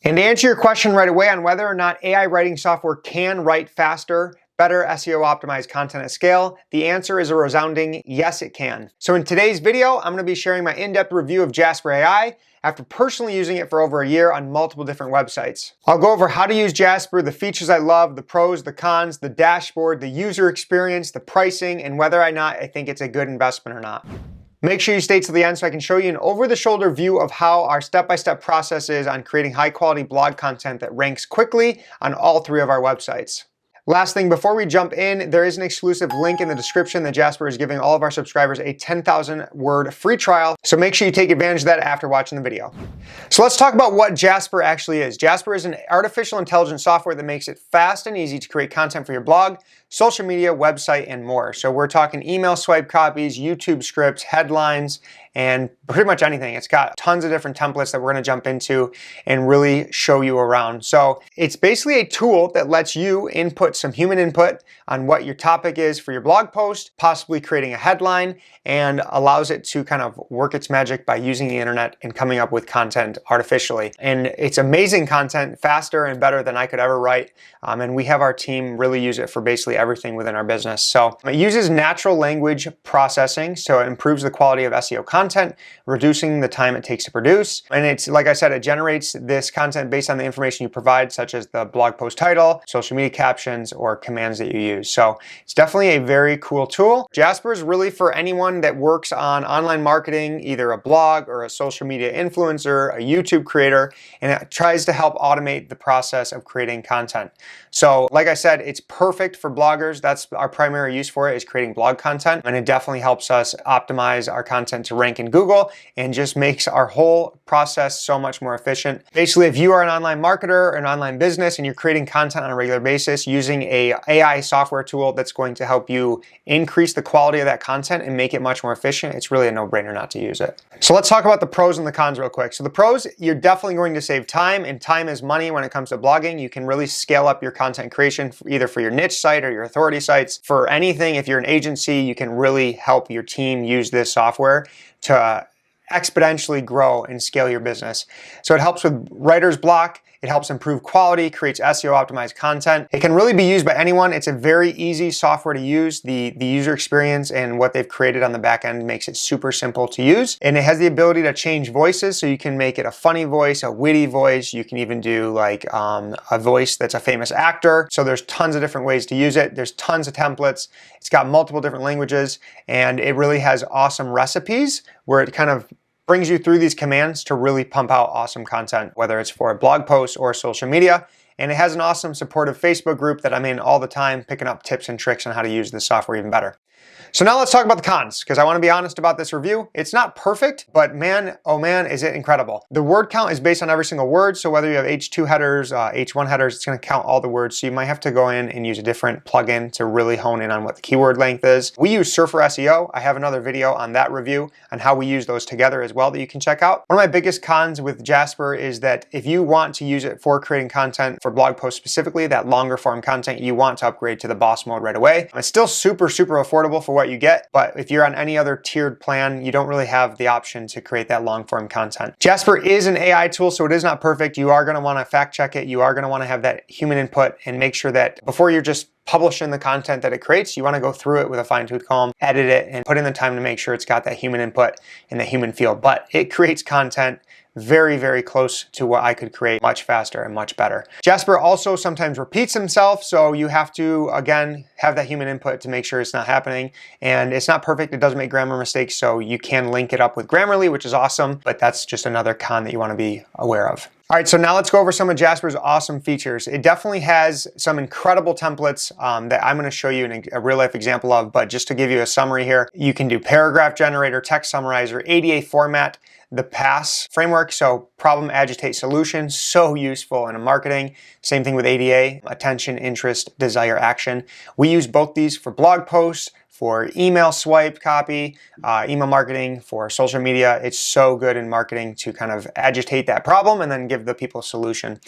And to answer your question right away on whether or not AI writing software can write faster, better SEO optimized content at scale, the answer is a resounding yes, it can. So in today's video, I'm going to be sharing my in-depth review of Jasper AI after personally using it for over a year on multiple different websites. I'll go over how to use Jasper, the features I love, the pros, the cons, the dashboard, the user experience, the pricing, and whether or not I think it's a good investment or not. Make sure you stay to the end so I can show you an over-the-shoulder view of how our step-by-step process is on creating high-quality blog content that ranks quickly on all three of our websites. Last thing, before we jump in, there is an exclusive link in the description that Jasper is giving all of our subscribers a 10,000 word free trial. So make sure you take advantage of that after watching the video. So let's talk about what Jasper actually is. Jasper is an artificial intelligence software that makes it fast and easy to create content for your blog, social media, website, and more. So we're talking email swipe copies, YouTube scripts, headlines, and pretty much anything. It's got tons of different templates that we're going to jump into and really show you around. So it's basically a tool that lets you input some human input on what your topic is for your blog post, possibly creating a headline, and allows it to kind of work its magic by using the internet and coming up with content artificially. And it's amazing content, faster and better than I could ever write. And we have our team really use it for basically everything within our business. So it uses natural language processing, so it improves the quality of SEO content, reducing the time it takes to produce. And it's, like I said, it generates this content based on the information you provide, such as the blog post title, social media captions, or commands that you use. So it's definitely a very cool tool. Jasper is really for anyone that works on online marketing, either a blog or a social media influencer, a YouTube creator, and it tries to help automate the process of creating content. So like I said, it's perfect for bloggers. That's our primary use for it, is creating blog content. And it definitely helps us optimize our content to rank in Google and just makes our whole process so much more efficient. Basically, if you are an online marketer or an online business and you're creating content on a regular basis using a AI software tool that's going to help you increase the quality of that content and make it much more efficient, it's really a no-brainer not to use it. So let's talk about the pros and the cons real quick. So the pros, you're definitely going to save time, and time is money when it comes to blogging. You can really scale up your content creation either for your niche site or your authority sites. For anything, if you're an agency, you can really help your team use this software to exponentially grow and scale your business. So it helps with writer's block. It helps improve quality, creates SEO optimized content. It can really be used by anyone. It's a very easy software to use. The user experience and what they've created on the back end makes it super simple to use. And it has the ability to change voices. So you can make it a funny voice, a witty voice. You can even do like a voice that's a famous actor. So there's tons of different ways to use it. There's tons of templates. It's got multiple different languages, and it really has awesome recipes where it kind of brings you through these commands to really pump out awesome content, whether it's for a blog post or social media. And it has an awesome supportive Facebook group that I'm in all the time, picking up tips and tricks on how to use this software even better. So now let's talk about the cons, because I want to be honest about this review. It's not perfect, but man, oh man, is it incredible. The word count is based on every single word. So whether you have H2 headers, H1 headers, it's going to count all the words. So you might have to go in and use a different plugin to really hone in on what the keyword length is. We use Surfer SEO. I have another video on that review on how we use those together as well that you can check out. One of my biggest cons with Jasper is that if you want to use it for creating content for blog posts specifically, that longer form content, you want to upgrade to the boss mode right away. It's still super affordable for what you get, but if you're on any other tiered plan, you don't really have the option to create that long form content. Jasper is an AI tool, so it is not perfect. You are going to want to fact check it. You are going to want to have that human input and make sure that before you're just publishing the content that it creates, you want to go through it with a fine-tooth comb, edit it, and put in the time to make sure it's got that human input and the human feel. But it creates content very close to what I could create much faster and much better. Jasper also sometimes repeats himself, so you have to, again, have that human input to make sure it's not happening. And it's not perfect. It does make grammar mistakes, so you can link it up with Grammarly, which is awesome, but that's just another con that you want to be aware of. All right, so now let's go over some of Jasper's awesome features. It definitely has some incredible templates that I'm gonna show you a real life example of, but just to give you a summary here, you can do paragraph generator, text summarizer, ADA format, the PASS framework, so problem, agitate, solution, so useful in marketing. Same thing with ADA, attention, interest, desire, action. We use both these for blog posts, for email swipe copy, email marketing, for social media. It's so good in marketing to kind of agitate that problem and then give the people a solution.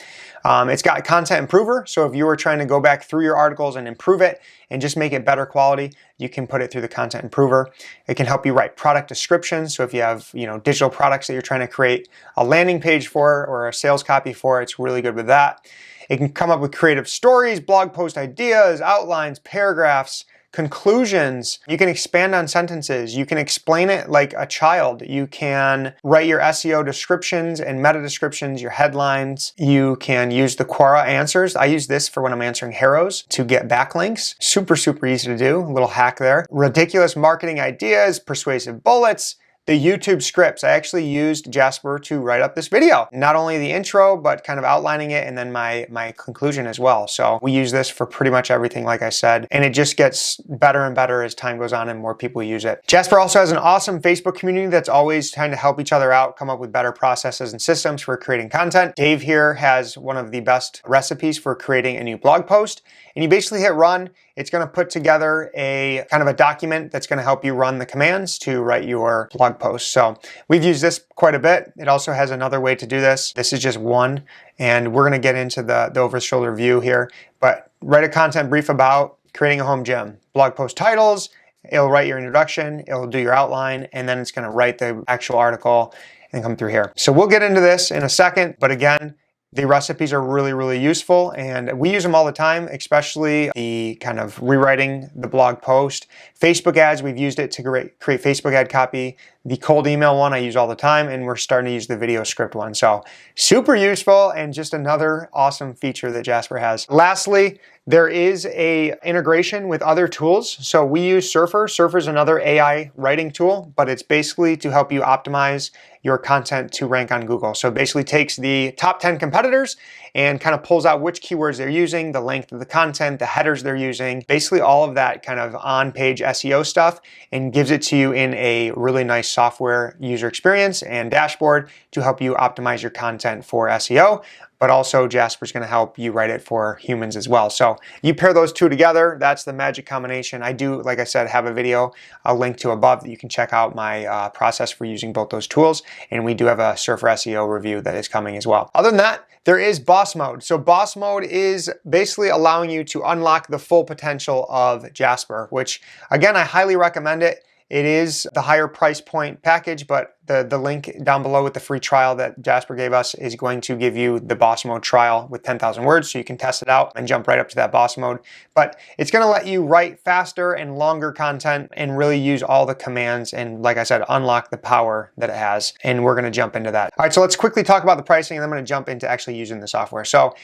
It's got content improver, so if you were trying to go back through your articles and improve it and just make it better quality, you can put it through the content improver. It can help you write product descriptions, so if you have digital products that you're trying to create a landing page for or a sales copy for, it's really good with that. It can come up with creative stories, blog post ideas, outlines, paragraphs, conclusions. You can expand on sentences. You can explain it like a child. You can write your SEO descriptions and meta descriptions, your headlines. You can use the Quora answers. I use this for when I'm answering Harrows to get backlinks. Super, super easy to do. A little hack there. Ridiculous marketing ideas, persuasive bullets. The YouTube scripts. I actually used Jasper to write up this video. Not only the intro, but kind of outlining it and then my conclusion as well. So we use this for pretty much everything, like I said, and it just gets better and better as time goes on and more people use it. Jasper also has an awesome Facebook community that's always trying to help each other out, come up with better processes and systems for creating content. Dave here has one of the best recipes for creating a new blog post, and you basically hit run. It's going to put together a kind of a document that's going to help you run the commands to write your blog post. So we've used this quite a bit. It also has another way to do this. This is just one, and we're going to get into the over-the-shoulder view here. But write a content brief about creating a home gym. Blog post titles, it'll write your introduction, it'll do your outline, and then it's going to write the actual article and come through here. So we'll get into this in a second, but again, the recipes are really, really useful, and we use them all the time, especially the kind of rewriting the blog post. Facebook ads, we've used it to create Facebook ad copy. The cold email one I use all the time, and we're starting to use the video script one. So super useful and just another awesome feature that Jasper has. Lastly, there is a integration with other tools. So we use Surfer. Surfer is another AI writing tool, but it's basically to help you optimize your content to rank on Google. So it basically takes the top 10 competitors and kind of pulls out which keywords they're using, the length of the content, the headers they're using, basically all of that kind of on-page SEO stuff, and gives it to you in a really nice software user experience and dashboard to help you optimize your content for SEO. But also Jasper's going to help you write it for humans as well. So you pair those two together, that's the magic combination. I do, like I said, have a video I'll link to above that you can check out my process for using both those tools. And we do have a Surfer SEO review that is coming as well. Other than that, there is boss mode. So boss mode is basically allowing you to unlock the full potential of Jasper, which again, I highly recommend it. It is the higher price point package, but the link down below with the free trial that Jasper gave us is going to give you the boss mode trial with 10,000 words, so you can test it out and jump right up to that boss mode. But it's going to let you write faster and longer content and really use all the commands and, like I said, unlock the power that it has. And we're going to jump into that. All right, so let's quickly talk about the pricing, and then I'm going to jump into actually using the software. So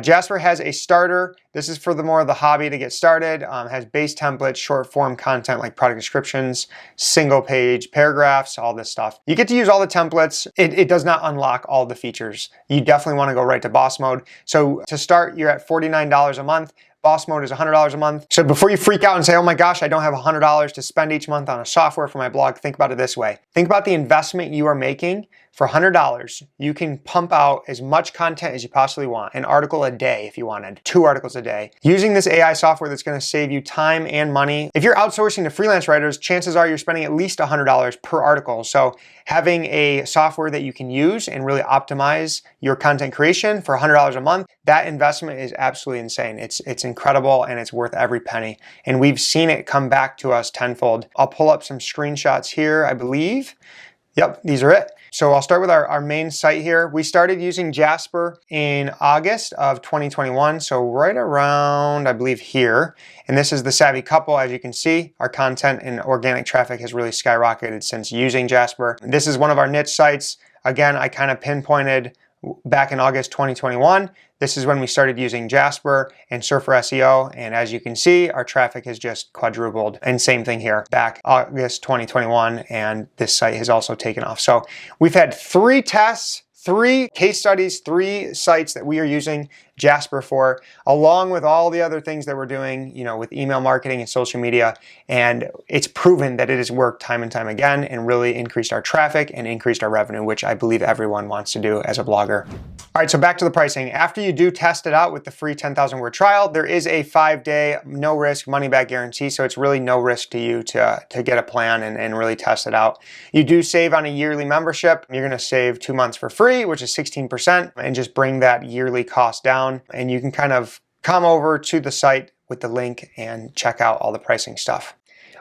Jasper has a starter. This is for the more of the hobby to get started. Has base templates, short form content like product descriptions, single page paragraphs, all this stuff. You get to use all the templates. It does not unlock all the features. You definitely want to go right to boss mode. So to start, you're at $49 a month. Boss mode is $100 a month. So before you freak out and say, oh my gosh, I don't have $100 to spend each month on a software for my blog, think about it this way. Think about the investment you are making. For $100, you can pump out as much content as you possibly want. An article a day if you wanted, 2 articles a day. Using this AI software that's going to save you time and money. If you're outsourcing to freelance writers, chances are you're spending at least $100 per article. So having a software that you can use and really optimize your content creation for $100 a month, that investment is absolutely insane. It's incredible, and it's worth every penny. And we've seen it come back to us tenfold. I'll pull up some screenshots here, I believe. Yep, these are it. So I'll start with our main site here. We started using Jasper in August of 2021, so right around, I believe, here. And this is the Savvy Couple. As you can see, our content and organic traffic has really skyrocketed since using Jasper. This is one of our niche sites. Again, I kind of pinpointed back in August 2021. This is when we started using Jasper and Surfer SEO, and as you can see, our traffic has just quadrupled. And same thing here, back August 2021, and this site has also taken off. So we've had 3 tests, 3 case studies, 3 sites that we are using Jasper for, along with all the other things that we're doing, with email marketing and social media. And it's proven that it has worked time and time again and really increased our traffic and increased our revenue, which I believe everyone wants to do as a blogger. All right, so back to the pricing. After you do test it out with the free 10,000 word trial, there is a 5-day no risk money back guarantee. So it's really no risk to you to get a plan and really test it out. You do save on a yearly membership. You're gonna save 2 months for free, which is 16%, and just bring that yearly cost down. And you can kind of come over to the site with the link and check out all the pricing stuff.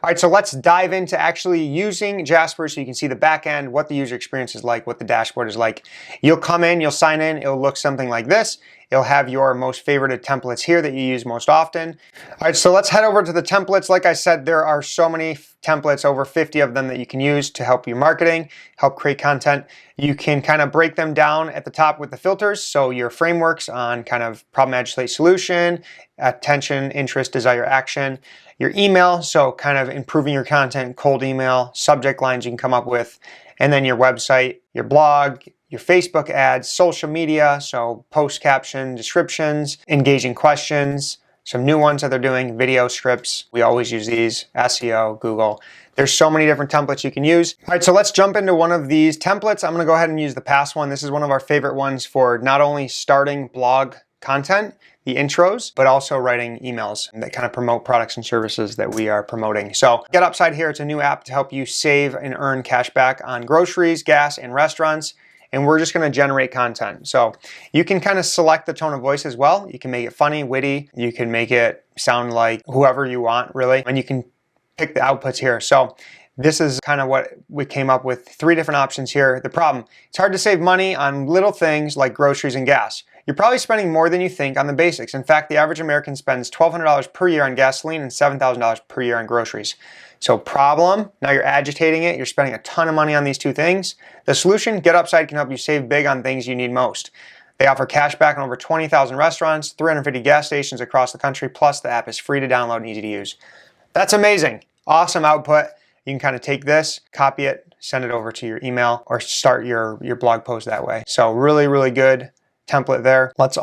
All right, so let's dive into actually using Jasper so you can see the back end, what the user experience is like, what the dashboard is like. You'll come in, you'll sign in, it'll look something like this. It'll have your most favorited templates here that you use most often. All right, so let's head over to the templates. Like I said, there are so many templates, over 50 of them that you can use to help your marketing, help create content. You can kind of break them down at the top with the filters. So your frameworks on kind of problem, agitate, solution, attention, interest, desire, action. Your email, so kind of improving your content, cold email, subject lines you can come up with, and then your website, your blog, your Facebook ads, social media, so post caption, descriptions, engaging questions, some new ones that they're doing, video scripts. We always use these, SEO, Google. There's so many different templates you can use. All right, so let's jump into one of these templates. I'm gonna go ahead and use the past one. This is one of our favorite ones for not only starting blog content, the intros, but also writing emails that kind of promote products and services that we are promoting. So Get Upside here, it's a new app to help you save and earn cash back on groceries, gas, and restaurants. And we're just gonna generate content. So you can kind of select the tone of voice as well. You can make it funny, witty. You can make it sound like whoever you want, really. And you can pick the outputs here. So this is kind of what we came up with, 3 different options here. The problem, it's hard to save money on little things like groceries and gas. You're probably spending more than you think on the basics. In fact, the average American spends $1,200 per year on gasoline and $7,000 per year on groceries. So problem, now you're agitating it, you're spending a ton of money on these 2 things. The solution, Get Upside, can help you save big on things you need most. They offer cash back on over 20,000 restaurants, 350 gas stations across the country, plus the app is free to download and easy to use. That's amazing. Awesome output. You can kind of take this, copy it, send it over to your email, or start your blog post that way. So really, really good template there. Let's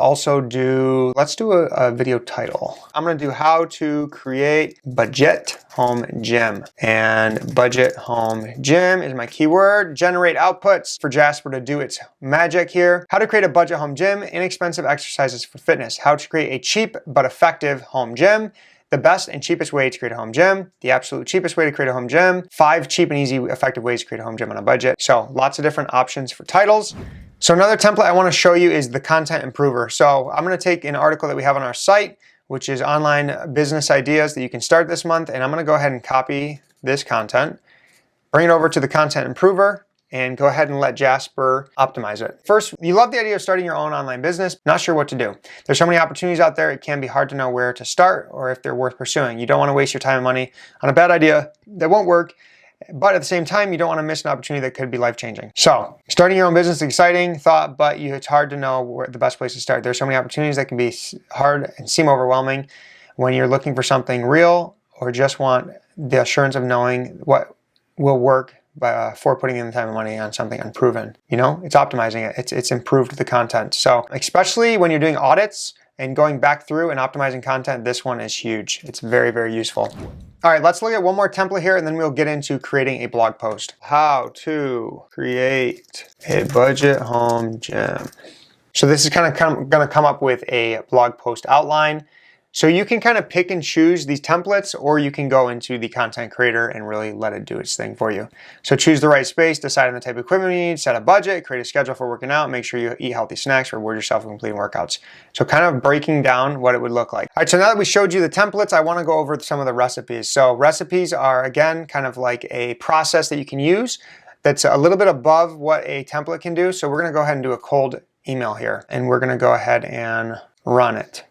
do a video title. I'm gonna do how to create budget home gym. And budget home gym is my keyword. Generate outputs for Jasper to do its magic here. How to create a budget home gym, inexpensive exercises for fitness. How to create a cheap but effective home gym. The best and cheapest way to create a home gym, the absolute cheapest way to create a home gym, 5 cheap and easy effective ways to create a home gym on a budget. So lots of different options for titles. So another template I want to show you is the content improver. So I'm going to take an article that we have on our site, which is online business ideas that you can start this month. And I'm going to go ahead and copy this content, bring it over to the content improver, and go ahead and let Jasper optimize it. First, you love the idea of starting your own online business, not sure what to do. There's so many opportunities out there, it can be hard to know where to start or if they're worth pursuing. You don't want to waste your time and money on a bad idea that won't work, but at the same time, you don't want to miss an opportunity that could be life-changing. So, starting your own business is exciting thought, but it's hard to know where the best place to start. There's so many opportunities that can be hard and seem overwhelming when you're looking for something real or just want the assurance of knowing what will work for putting in the time and money on something unproven. It's optimizing it. It's improved the content. So especially when you're doing audits and going back through and optimizing content, this one is huge. It's very, very useful. All right, let's look at one more template here and then we'll get into creating a blog post. How to create a budget home gym. So this is kind of going to come up with a blog post outline. So you can kind of pick and choose these templates, or you can go into the content creator and really let it do its thing for you. So choose the right space, decide on the type of equipment you need, set a budget, create a schedule for working out, make sure you eat healthy snacks, reward yourself for completing workouts. So kind of breaking down what it would look like. All right, so now that we showed you the templates, I want to go over some of the recipes. So recipes are, again, kind of like a process that you can use that's a little bit above what a template can do. So we're going to go ahead and do a cold email here, and we're going to go ahead and run it.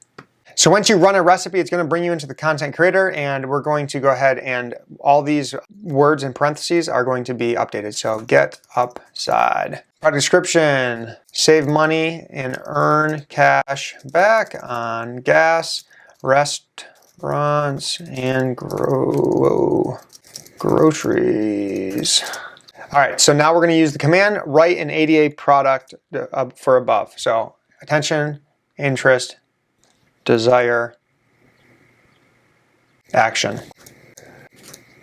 So once you run a recipe, it's going to bring you into the content creator, and we're going to go ahead and all these words in parentheses are going to be updated. So Get Upside. Product description, save money and earn cash back on gas, restaurants, and groceries. All right, so now we're going to use the command write an ADA product for above. So attention, interest, desire, action.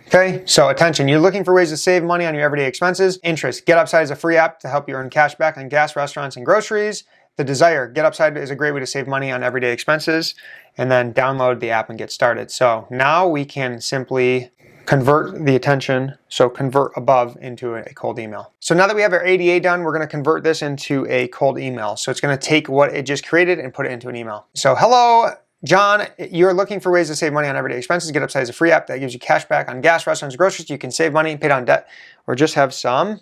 Okay, so attention, you're looking for ways to save money on your everyday expenses. Interest, GetUpside is a free app to help you earn cash back on gas, restaurants, and groceries. The desire, GetUpside is a great way to save money on everyday expenses. And then download the app and get started. So now we can simply convert the attention, so convert above into a cold email. So now that we have our ADA done, we're going to convert this into a cold email. So it's going to take what it just created and put it into an email. So hello, John, you're looking for ways to save money on everyday expenses. GetUpside is a free app that gives you cash back on gas, restaurants, groceries. You can save money, pay down debt, or just have some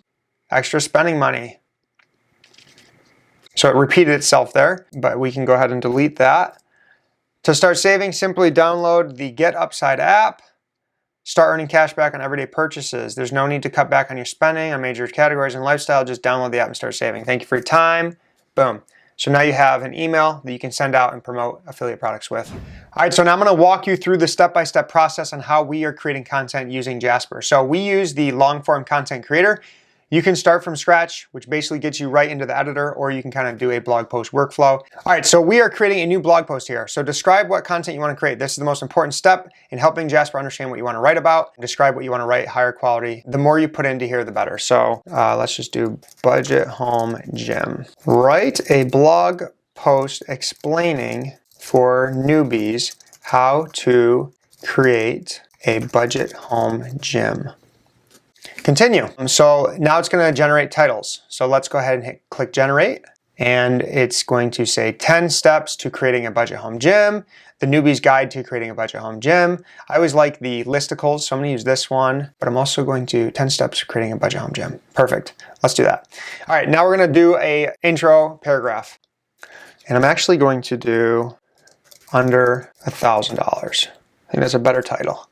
extra spending money. So it repeated itself there, but we can go ahead and delete that. To start saving, simply download the GetUpside app. Start earning cash back on everyday purchases. There's no need to cut back on your spending on major categories and lifestyle. Just download the app and start saving. Thank you for your time. Boom. So now you have an email that you can send out and promote affiliate products with. All right, so now I'm going to walk you through the step-by-step process on how we are creating content using Jasper. So we use the long-form content creator. You can start from scratch, which basically gets you right into the editor, or you can kind of do a blog post workflow. All right, so we are creating a new blog post here. So describe what content you want to create. This is the most important step in helping Jasper understand what you want to write about. Describe what you want to write, higher quality. The more you put into here, the better. So let's just do budget home gym. Write a blog post explaining for newbies how to create a budget home gym. Continue. So now it's going to generate titles. So let's go ahead and click generate. And it's going to say 10 steps to creating a budget home gym, the newbie's guide to creating a budget home gym. I always like the listicles, so I'm going to use this one, but I'm also going to 10 steps to creating a budget home gym. Perfect. Let's do that. All right, now we're going to do a intro paragraph. And I'm actually going to do under $1,000. I think that's a better title.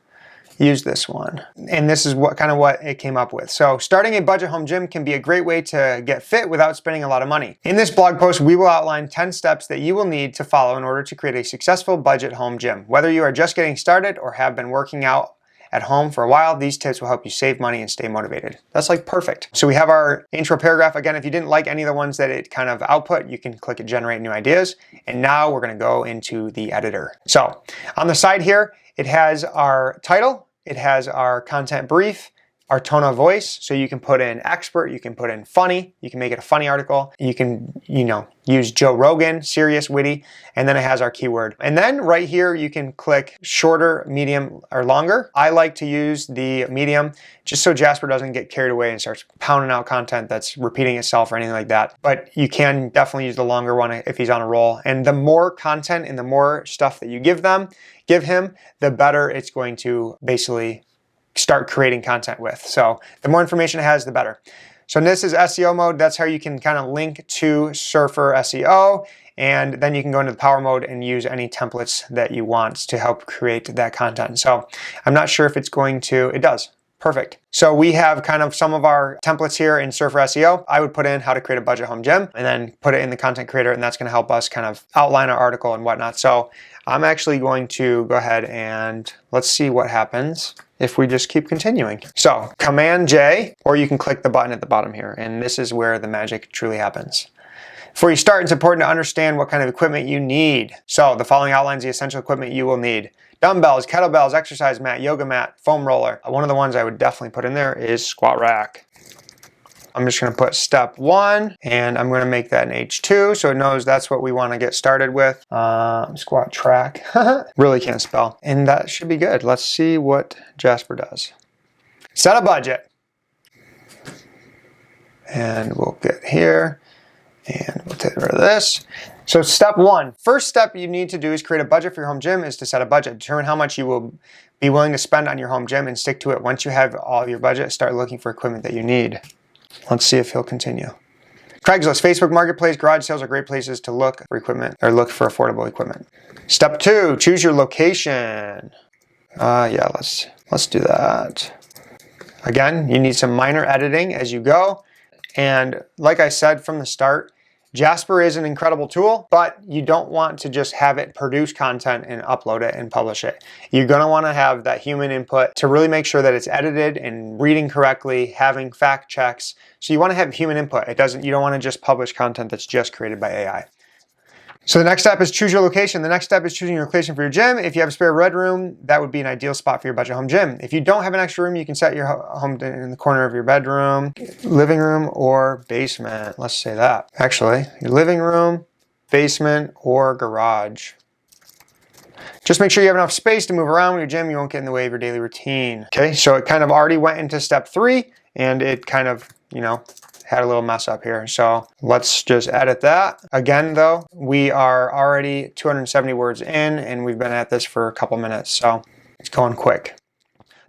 Use this one. And this is what it came up with. So starting a budget home gym can be a great way to get fit without spending a lot of money. In this blog post, we will outline 10 steps that you will need to follow in order to create a successful budget home gym. Whether you are just getting started or have been working out at home for a while, these tips will help you save money and stay motivated. That's like perfect. So we have our intro paragraph. Again, if you didn't like any of the ones that it kind of output, you can click generate new ideas. And now we're going to go into the editor. So on the side here, it has our title. It has our content brief, our tone of voice. So you can put in expert, you can put in funny, you can make it a funny article. You can, use Joe Rogan, serious, witty, and then it has our keyword. And then right here, you can click shorter, medium, or longer. I like to use the medium just so Jasper doesn't get carried away and starts pounding out content that's repeating itself or anything like that. But you can definitely use the longer one if he's on a roll. And the more content and the more stuff that you give him, the better it's going to basically start creating content with. So the more information it has, the better. So this is SEO mode. That's how you can kind of link to Surfer SEO. And then you can go into the power mode and use any templates that you want to help create that content. So I'm not sure if it's going to, it does. Perfect. So we have kind of some of our templates here in Surfer SEO. I would put in how to create a budget home gym and then put it in the content creator, and that's going to help us kind of outline our article and whatnot. So I'm actually going to go ahead and let's see what happens if we just keep continuing. So Command J, or you can click the button at the bottom here, and this is where the magic truly happens. Before you start, it's important to understand what kind of equipment you need. So the following outlines the essential equipment you will need. Dumbbells, kettlebells, exercise mat, yoga mat, foam roller. One of the ones I would definitely put in there is squat rack. I'm just going to put step 1 and I'm going to make that an H2 so it knows that's what we want to get started with. Squat track. Really can't spell. And that should be good. Let's see what Jasper does. Set a budget. And we'll get here and we'll take rid of this. So step 1, first step you need to do is create a budget for your home gym is to set a budget. Determine how much you will be willing to spend on your home gym and stick to it. Once you have all of your budget, start looking for equipment that you need. Let's see if he'll continue. Craigslist, Facebook Marketplace, garage sales are great places to look for equipment or look for affordable equipment. Step 2, choose your location. Yeah, let's do that. Again, you need some minor editing as you go. And like I said from the start, Jasper is an incredible tool, but you don't want to just have it produce content and upload it and publish it. You're going to want to have that human input to really make sure that it's edited and reading correctly, having fact checks. So you want to have human input. You don't want to just publish content that's just created by AI. So the next step is choose your location. The next step is choosing your location for your gym. If you have a spare red room, that would be an ideal spot for your budget home gym. If you don't have an extra room, you can set your home in the corner of your bedroom, living room, or basement. Let's say that. Actually, your living room, basement, or garage. Just make sure you have enough space to move around with your gym. You won't get in the way of your daily routine. Okay, so it kind of already went into step 3, and it kind of, had a little mess up here. So let's just edit that. Again, though, we are already 270 words in, and we've been at this for a couple minutes, so it's going quick.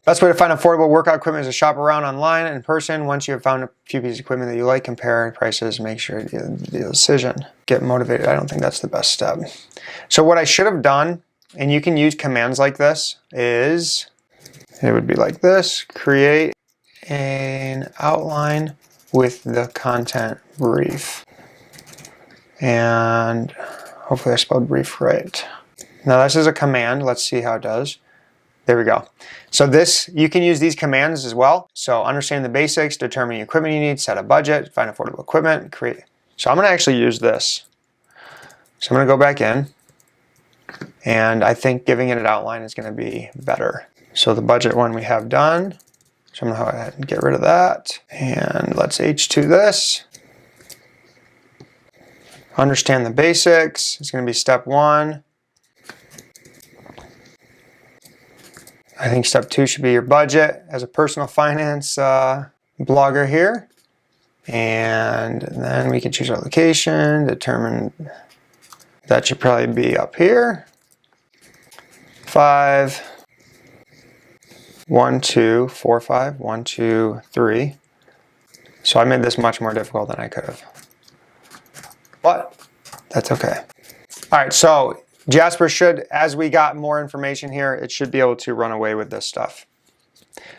Best way to find affordable workout equipment is to shop around online and in person. Once you have found a few pieces of equipment that you like, compare prices, make sure you get the decision. Get motivated. I don't think that's the best step. So what I should have done, and you can use commands like this, is it would be like this: create an outline with the content brief. And hopefully I spelled brief right. Now this is a command. Let's see how it does. There we go. So you can use these commands as well. So understand the basics, determine the equipment you need, set a budget, find affordable equipment, create. So I'm going to actually use this. So I'm going to go back in, and I think giving it an outline is going to be better. So the budget one we have done. So I'm going to go ahead and get rid of that. And let's H2 this. Understand the basics. It's going to be step 1. I think step 2 should be your budget as a personal finance blogger here. And then we can choose our location, determine that should probably be up here. 5. 1, 2, 4, 5, 1, 2, 3. So I made this much more difficult than I could have. But that's okay. All right, so Jasper should, as we got more information here, it should be able to run away with this stuff.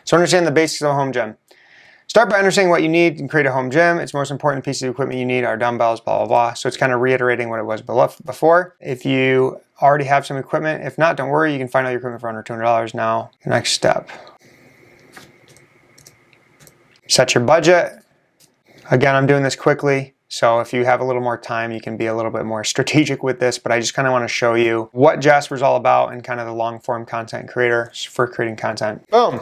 So understand the basics of a home gym. Start by understanding what you need and create a home gym. Its most important piece of equipment you need are dumbbells, blah, blah, blah. So it's kind of reiterating what it was before. If you already have some equipment, if not, don't worry, you can find all your equipment for under $200 now. Next step. Set your budget. Again, I'm doing this quickly. So if you have a little more time, you can be a little bit more strategic with this, but I just kind of want to show you what Jasper's all about and kind of the long form content creator for creating content. Boom.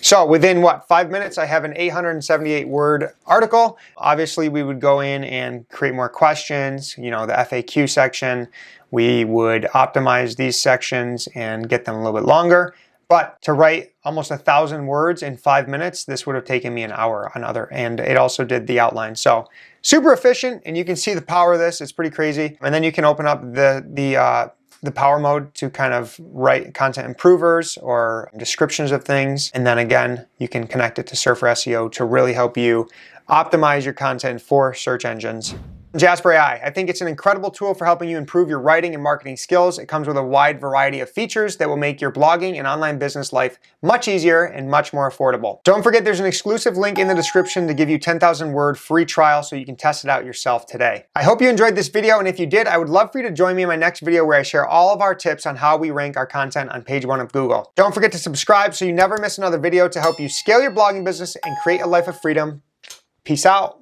So within 5 minutes, I have an 878 word article. Obviously we would go in and create more questions, the FAQ section. We would optimize these sections and get them a little bit longer. But to write almost 1,000 words in 5 minutes, this would have taken me an hour and it also did the outline. So super efficient, and you can see the power of this. It's pretty crazy. And then you can open up the power mode to kind of write content improvers or descriptions of things. And then again, you can connect it to Surfer SEO to really help you optimize your content for search engines. Jasper AI. I think it's an incredible tool for helping you improve your writing and marketing skills. It comes with a wide variety of features that will make your blogging and online business life much easier and much more affordable. Don't forget there's an exclusive link in the description to give you 10,000 word free trial so you can test it out yourself today. I hope you enjoyed this video, and if you did, I would love for you to join me in my next video where I share all of our tips on how we rank our content on page 1 of Google. Don't forget to subscribe so you never miss another video to help you scale your blogging business and create a life of freedom. Peace out.